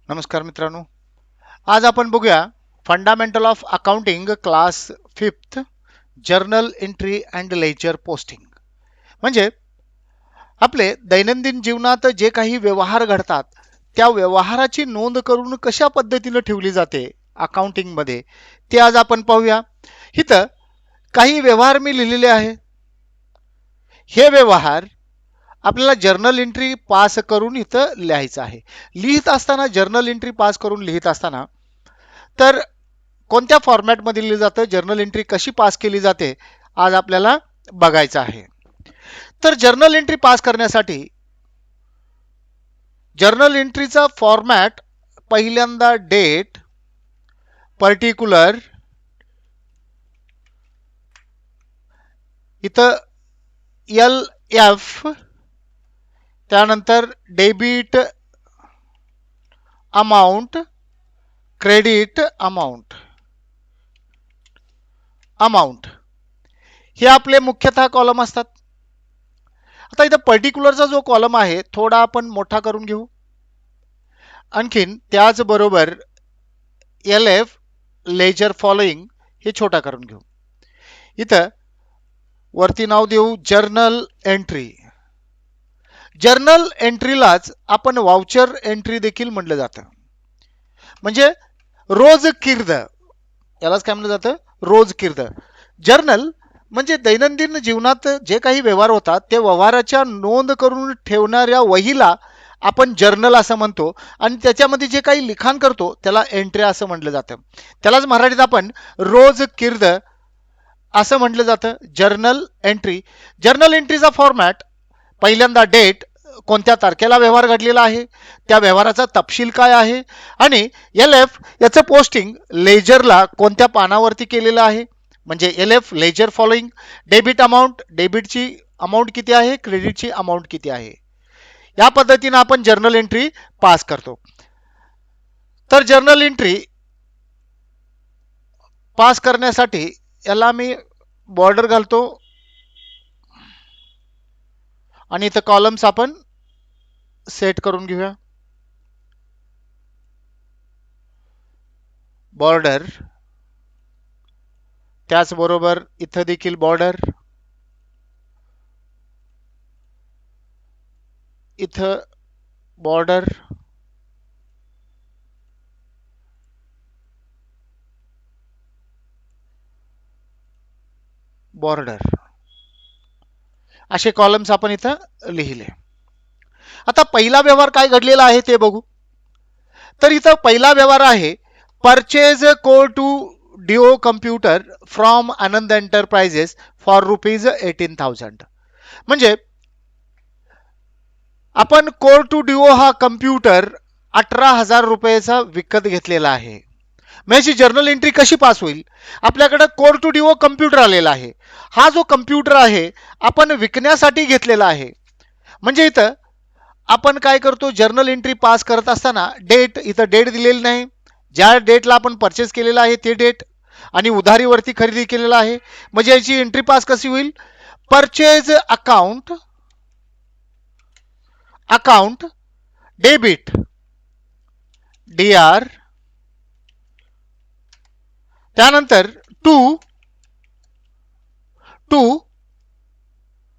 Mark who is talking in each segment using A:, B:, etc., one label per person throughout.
A: नमस्कार मित्रांनो. आज आपण बघूया fundamental of accounting class 5th journal entry and ledger posting. म्हणजे आपले दैनंदिन जीवनात जे काही व्यवहार घडतात त्या व्यवहाराची नोंद करून कशा पद्धतीने ठेवली जाते अकाउंटिंग मध्ये ते आज आपण पाहूया. इथं काही व्यवहार मी लिहिलेले आहे. हे व्यवहार आपल्याला जर्नल एंट्री पास करून इथं लिहायचं आहे. लिहित असताना जर्नल एंट्री पास करून लिहित असताना तर कोणत्या फॉर्मॅटमध्ये लिहिलं जातं, जर्नल एंट्री कशी पास केली जाते आज आपल्याला बघायचं आहे. तर जर्नल एंट्री पास करण्यासाठी जर्नल एंट्रीचा फॉर्मॅट पहिल्यांदा डेट, पर्टिक्युलर, इथं एल एफ, त्यानंतर डेबिट अमाउंट, क्रेडिट अमाउंट, हे आपले मुख्यतः कॉलम असतात. आता इथं पर्टिक्युलरचा जो कॉलम आहे थोडा आपण मोठा करून घेऊ. आणखीन त्याचबरोबर एल एफ लेजर फॉलोइंग हे छोटा करून घेऊ. इथं वरती नाव देऊ जर्नल एंट्री. जर्नल एंट्रीलाच आपण वाउचर एंट्री देखील म्हटलं जातं. म्हणजे रोज किर्द, यालाच काय म्हटलं जातं, रोज किर्द. जर्नल म्हणजे दैनंदिन जीवनात जे काही व्यवहार होतात ते व्यवहाराच्या नोंद करून ठेवणाऱ्या वहीला आपण जर्नल असं म्हणतो आणि त्याच्यामध्ये जे काही लिखाण करतो त्याला एंट्री असं म्हटलं जातं. त्यालाच मराठीत आपण रोज किर्द असं म्हटलं जातं, जर्नल एंट्री. जर्नल एंट्रीचा फॉर्मॅट पहिल्यांदा डेट, कोणत्या तारखेला व्यवहार घडलेला आहे त्या व्यवहाराचा तपशील काय आहे, आणि एल एफ याचं पोस्टिंग लेजरला कोणत्या पानावरती केलेलं आहे, म्हणजे L F ledger following. Debit amount, डेबिटची अमाऊंट किती आहे, क्रेडिटची अमाऊंट किती आहे. या पद्धतीने आपण जर्नल एंट्री पास करतो. तर जर्नल एंट्री पास करण्यासाठी याला मी बॉर्डर घालतो आणि इथं कॉलम्स आपण सेट करून घेऊया. बॉर्डर, त्याचबरोबर इथं देखील बॉर्डर, इथं बॉर्डर, बॉर्डर, असे कॉलम्स आपण इथं लिहिले. आता पहिला व्यवहार काय घडलेला आहे ते बघू. तर इथं पहिला व्यवहार आहे purchase Core two Duo computer from Anand enterprises for ₹18,000. म्हणजे आपण कोर टू डिओ हा कम्प्युटर 18,000 रुपयाचा विकत घेतलेला आहे. म्हणजे जर्नल एंट्री कशी पास होईल, आपल्याकडे कोर टू डिओ कम्प्युटर आलेला आहे. हा जो कम्प्युटर आहे आपण विकण्यासाठी घेतलेला आहे. म्हणजे इथं आपण काय करतो, जर्नल एंट्री पास करत असताना डेट, इथं डेट दिलेली नाही, ज्या डेटला आपण परचेस केलेला आहे ते डेट आणि उधारीवरती खरेदी केलेला आहे. म्हणजे याची एंट्री पास कशी होईल, purchase account, account debit D R, त्यानंतर टू टू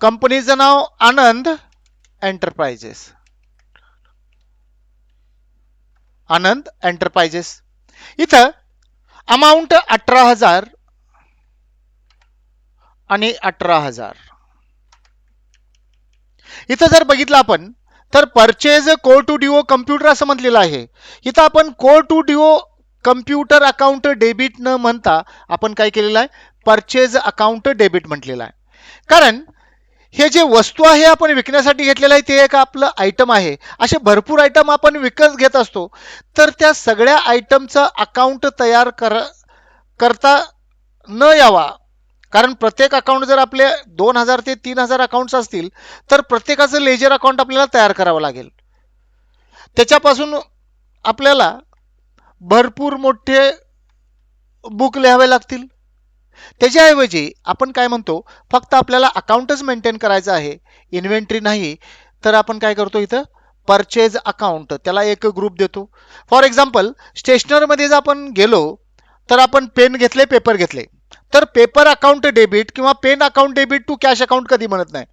A: कंपनीचं नाव आनंद एंटरप्राइजेस, आनंद एंटरप्राइजेस. इथं अमाऊंट 18,000 आणि 18,000. इथं जर बघितलं आपण तर purchase Core two Duo computer असं म्हटलेलं आहे. इथं आपण Core two Duo computer account debit न म्हणता आपण काय केलेलं आहे, परचेज अकाउंट डेबिट म्हटलेलं आहे. कारण हे जे वस्तू आहे आपण विकण्यासाठी घेतलेलं आहे ते एक आपलं आयटम आहे. असे भरपूर आयटम आपण विकत घेत असतो, तर त्या सगळ्या आयटमचं अकाउंट तयार करता न यावा. कारण प्रत्येक अकाउंट जर आपले 2,000 ते 3,000 अकाउंट्स असतील तर प्रत्येकाचं लेजर अकाउंट आपल्याला तयार करावं लागेल. त्याच्यापासून आपल्याला भरपूर मोठे बुक लिहावे लागतील. त्याच्याऐवजी आपण काय म्हणतो, फक्त आपल्याला अकाउंटच मेंटेन करायचं आहे, इन्व्हेंटरी नाही, तर आपण काय करतो, इथं परचेज अकाउंट त्याला एक ग्रुप देतो. फॉर एक्झाम्पल स्टेशनरीमध्ये जर आपण गेलो तर आपण पेन घेतले, पेपर घेतले, तर पेपर अकाउंट डेबिट किंवा pen account debit to cash account कधी म्हणत नाही.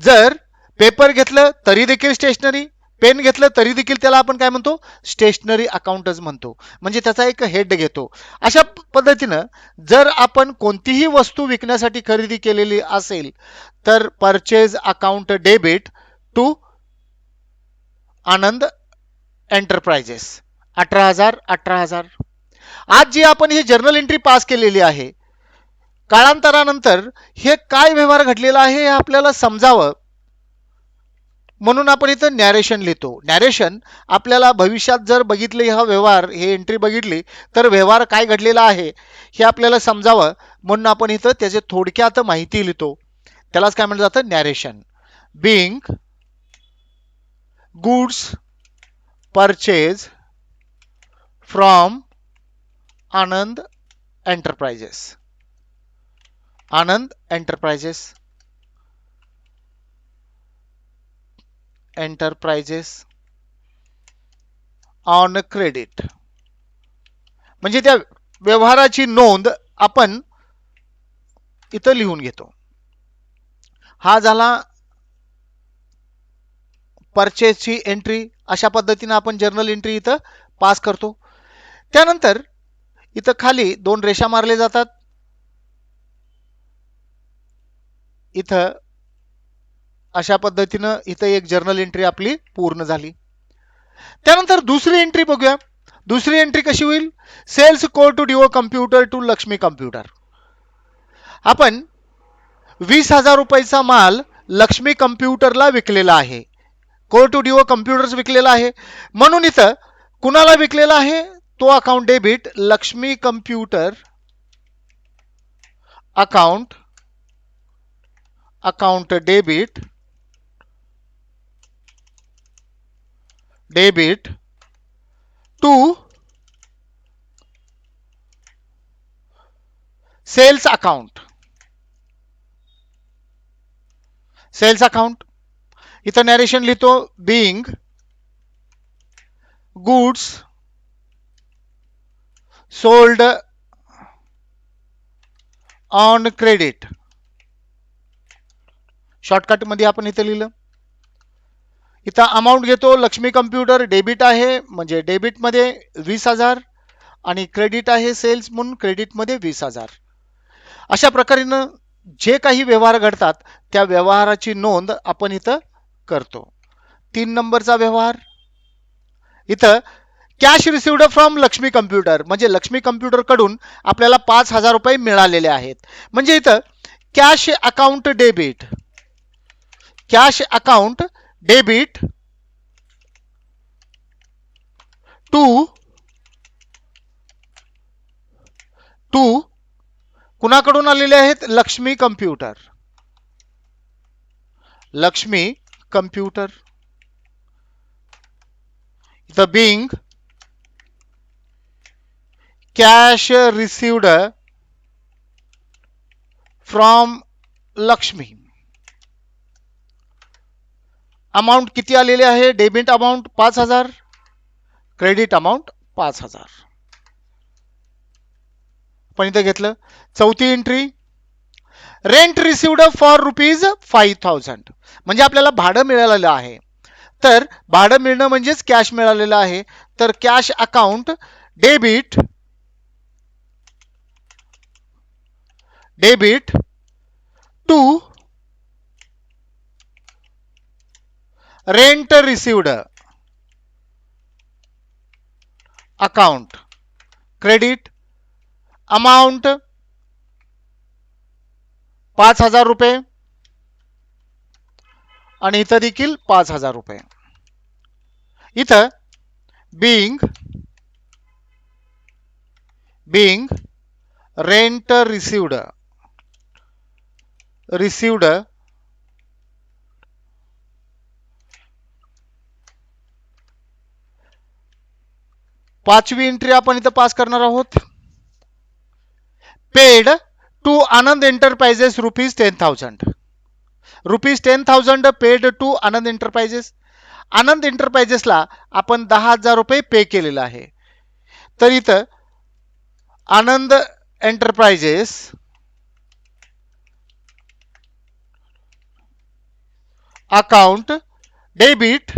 A: जर पेपर घेतलं तरी देखील स्टेशनरी, पेन घेतलं तरी देखील त्याला आपण काय म्हणतो, स्टेशनरी अकाउंटच म्हणतो. म्हणजे त्याचा एक हेड घेतो. अशा पद्धतीनं जर आपण कोणतीही वस्तू विकण्यासाठी खरेदी केलेली असेल तर purchase account debit to Anand enterprises 18,000. आज जी आपण ही जर्नल एंट्री पास केलेली आहे, काळांतरानंतर हे काय व्यवहार घडलेला आहे हे आपल्याला समजावं म्हणून आपण इथं नॅरेशन लिहितो. नॅरेशन आपल्याला भविष्यात जर बघितले हा व्यवहार, हे एंट्री बघितली तर व्यवहार काय घडलेला आहे हे आपल्याला समजावं म्हणून आपण इथं त्याचे थोडक्यात माहिती लिहितो. त्यालाच काय म्हटलं जातं, narration. Bing goods purchase from Anand enterprises. Anand enterprises on credit. म्हणजे त्या व्यवहाराची नोंद आपण इथं लिहून घेतो. हा झाला परचेजची एंट्री. अशा पद्धतीने आपण जर्नल एंट्री इथं पास करतो. त्यानंतर इथं खाली दोन रेषा मारले जातात. इथं अशा पद्धतीनं इथं एक जर्नल एंट्री आपली पूर्ण झाली. त्यानंतर दुसरी एंट्री बघूया. दुसरी एंट्री कशी होईल, sales Core two Duo computer to Lakshmi computer. आपण 20,000 रुपयाचा माल लक्ष्मी कम्प्युटरला विकलेला आहे. कोड टू डिओ कम्प्युटर्स विकलेला आहे म्हणून इथं कुणाला विकलेला आहे, तो account debit Lakshmi computer account debit to sales account. इथं नॅरेशन लिहितो, being goods sold on credit. Shortcut मध्ये आपण इथं लिहिलं. इथं अमाऊंट घेतो, लक्ष्मी कम्प्युटर डेबिट आहे म्हणजे डेबिट मध्ये 20,000 आणि क्रेडिट आहे सेल्स म्हणून क्रेडिट मध्ये 20,000. अशा प्रकारेनं जे काही व्यवहार घडतात त्या व्यवहाराची नोंद आपण इथं करतो. 3 नंबरचा व्यवहार, इथं cash received from Lakshmi computer म्हणजे लक्ष्मी कम्प्युटर कडून आपल्याला 5,000 रुपये मिळालेले आहेत. म्हणजे इथं कॅश अकाउंट डेबिट टू कुणाकडून आलेले आहेत, लक्ष्मी कम्प्युटर. इथं being cash received from Lakshmi. Amount किती आलेले आहे, डेबिट अमाऊंट 5,000, क्रेडिट अमाऊंट 5,000 पण इथं घेतलं. चौथी एंट्री, रेंट रिसिव्ड फॉर ₹5,000 म्हणजे आपल्याला भाडं मिळालेलं आहे. तर भाडं मिळणं म्हणजेच कॅश मिळालेलं आहे. तर cash account debit to rent received account credit. Amount 5,000 रुपये आणि इथं देखील 5,000 रुपये. इथं बिंग रेंट रिसिव्ड पाचवी एंट्री आपण इथं पास करणार आहोत. Paid to Anand enterprises ₹10,000 paid to Anand enterprises. Anand एंटरप्राइजेसला आपण 10,000 रुपये पे केलेला आहे. तर इथं Anand enterprises account debit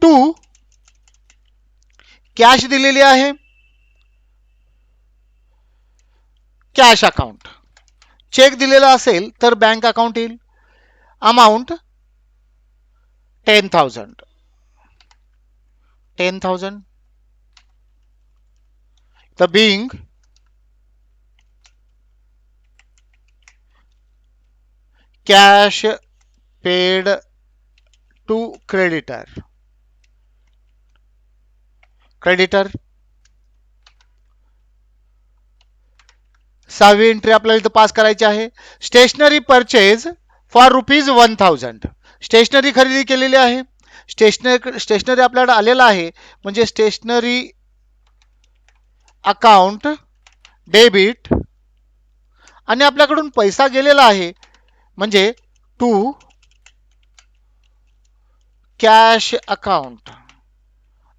A: to cash दिलेली आहे, कॅश अकाउंट. चेक दिलेला असेल तर बँक अकाउंट येईल. Amount 10,000 the being cash paid to creditor. सहावी एंट्री आपल्याला इथं पास करायची आहे. Stationery purchase for ₹1,000. स्टेशनरी खरेदी केलेली आहे. स्टेशनरी आपल्याकडे आलेला आहे म्हणजे स्टेशनरी अकाउंट डेबिट आणि आपल्याकडून पैसा गेलेला आहे म्हणजे to cash account.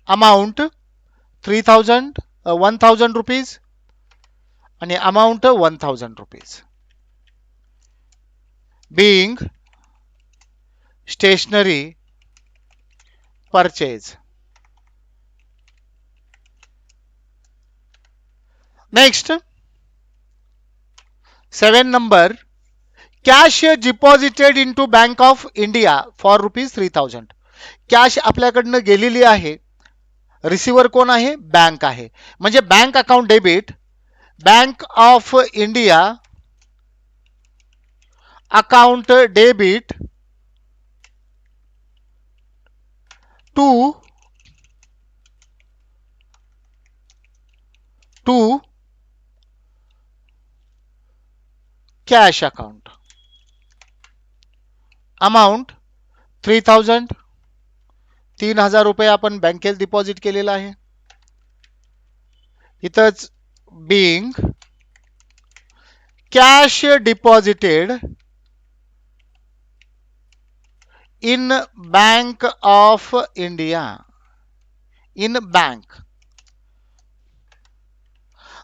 A: Amount 1,000 rupees आणि amount 1,000 rupees. being stationery purchase. Next 7 number, cash deposited into Bank of India for ₹3,000. Cash आपल्याकडनं गेलेली आहे. रिसिव्हर कोण आहे? बँक आहे. म्हणजे bank account debit bank of India account debit to cash account. Amount 3,000. 3,000 रुपये आपण बँकेत डिपॉझिट केलेला आहे. इथंच being cash deposited in Bank of India. In bank.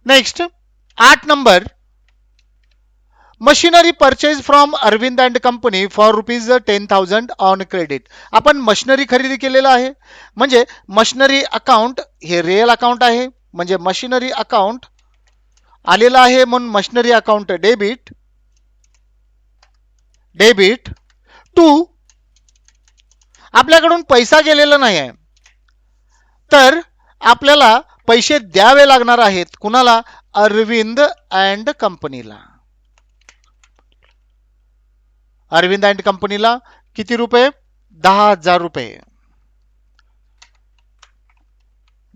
A: Next 8 number, machinery purchase from Arvind and company for ₹10,000 on credit. आपण machinery खरेदी केलेला आहे म्हणजे मशिनरी अकाउंट हे रिअल अकाउंट आहे म्हणजे मशिनरी अकाउंट आलेला आहे म्हणून मशिनरी अकाउंट डेबिट टू आपल्याकडून पैसा गेलेला नाही आहे तर आपल्याला पैसे द्यावे लागणार आहेत. कुणाला? अरविंद अँड कंपनीला. अरविंद अँड कंपनीला किती रुपये? 10,000 रुपये.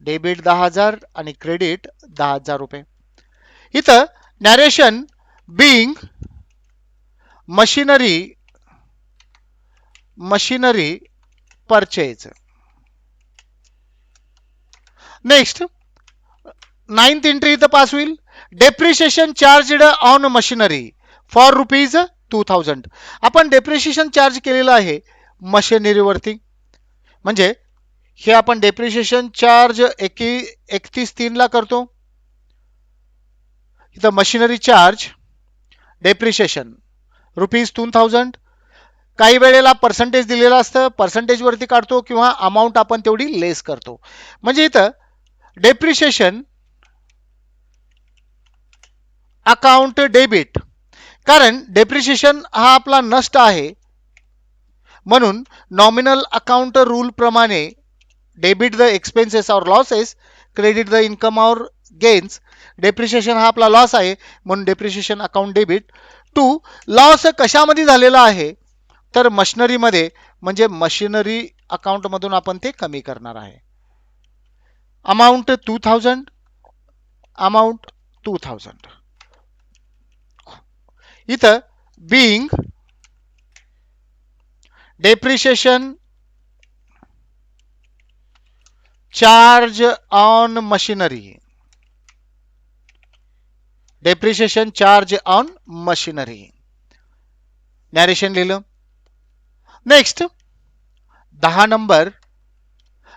A: डेबिट 10,000 आणि क्रेडिट 10,000 रुपये. इथं narration being machinery purchase. Next 9th entry इथं पास होईल. Depreciation charged on machinery for ₹2,000. आपण डेप्रिशिएशन चार्ज केलेलं आहे मशिनरीवरती म्हणजे हे आपण डेप्रिशिएशन चार्ज 31/3 ला करतो. इथं मशिनरी चार्ज डेप्रिशिएशन ₹2,000. काही वेळेला पर्सेंटेज दिलेलं असतं पर्सेंटेज वरती काढतो किंवा अमाऊंट आपण तेवढी लेस करतो. म्हणजे इथं डेप्रिशिएशन अकाउंट डेबिट कारण डेप्रिशिएशन हा आपला नष्ट आहे म्हणून नॉमिनल अकाउंट रूल प्रमाणे डेबिट द एक्सपेन्सेस और लॉसेस क्रेडिट द इन्कम और गेन्स. डेप्रिशिएशन हा आपला लॉस आहे म्हणून depreciation account debit to loss कशामध्ये झालेला आहे तर मशिनरी मध्ये म्हणजे मशिनरी अकाउंट मधून आपण ते कमी करणार आहे. अमाऊंट 2,000. इथं being depreciation charge on machinery. Depreciation charge on machinery. Narration लिहिलं. Next 10 number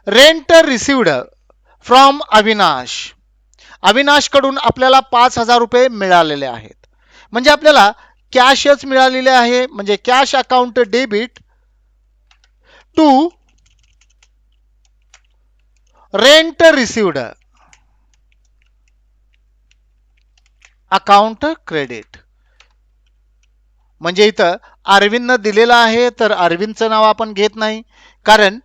A: rent received from Avinash. Avinash कडून आपल्याला 5,000 रुपये मिळालेले आहेत. म्हणजे आपल्याला कॅशच मिळालेले आहे, म्हणजे cash account debit to rent received account credit. म्हणजे इथं अरविंदनं दिलेलं आहे तर अरविंदचं नाव आपण घेत नाही, कारण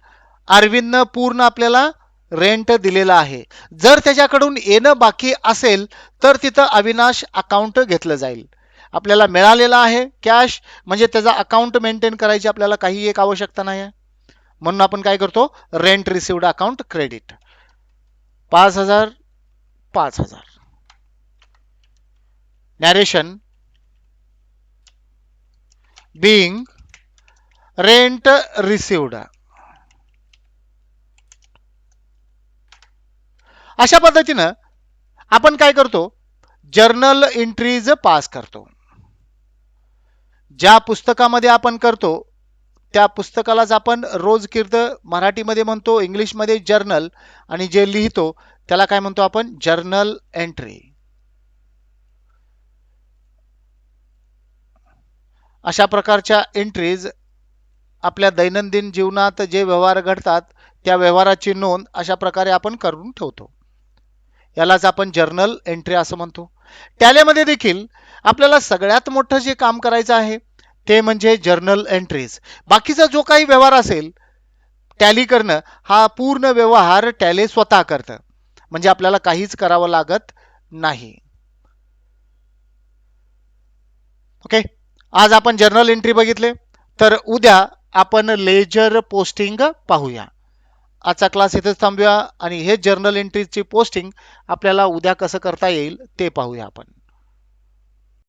A: अरविंदनं पूर्ण आपल्याला रेंट दिलेला आहे. जर त्याच्याकडून येणं बाकी असेल तर तिथं अविनाश अकाउंट घेतलं जाईल. आपल्याला मिळालेला आहे कॅश, म्हणजे त्याचा अकाउंट मेंटेन करायची आपल्याला काही एक आवश्यकता नाही आहे. म्हणून आपण काय करतो, rent received account credit 5,000 5,000. Narration being rent received. अशा पद्धतीनं आपण काय करतो, जर्नल एंट्रीज पास करतो. ज्या पुस्तकामध्ये आपण करतो त्या पुस्तकालाच आपण रोजकीर्द मराठीमध्ये म्हणतो, इंग्लिशमध्ये जर्नल, आणि जे लिहितो त्याला काय म्हणतो आपण, जर्नल एंट्री. अशा प्रकारच्या एंट्रीज आपल्या दैनंदिन जीवनात जे व्यवहार घडतात त्या व्यवहाराची नोंद अशा प्रकारे आपण करून ठेवतो. यालाच आपण जर्नल एंट्री असं म्हणतो. टॅलीमध्ये देखील आपल्याला सगळ्यात मोठं जे काम करायचं आहे ते म्हणजे जर्नल एंट्रीज. बाकीचा जो काही व्यवहार असेल टॅली करणं, हा पूर्ण व्यवहार टॅली स्वतः करतं, म्हणजे आपल्याला काहीच करावं लागत नाही. ओके, आज आपण जर्नल एंट्री बघितले, तर उद्या आपण लेजर पोस्टिंग पाहूया. आजचा क्लास इथेच थांबूया आणि हे जर्नल एंट्रीची पोस्टिंग आपल्याला उद्या कसं करता येईल ते पाहूया आपण.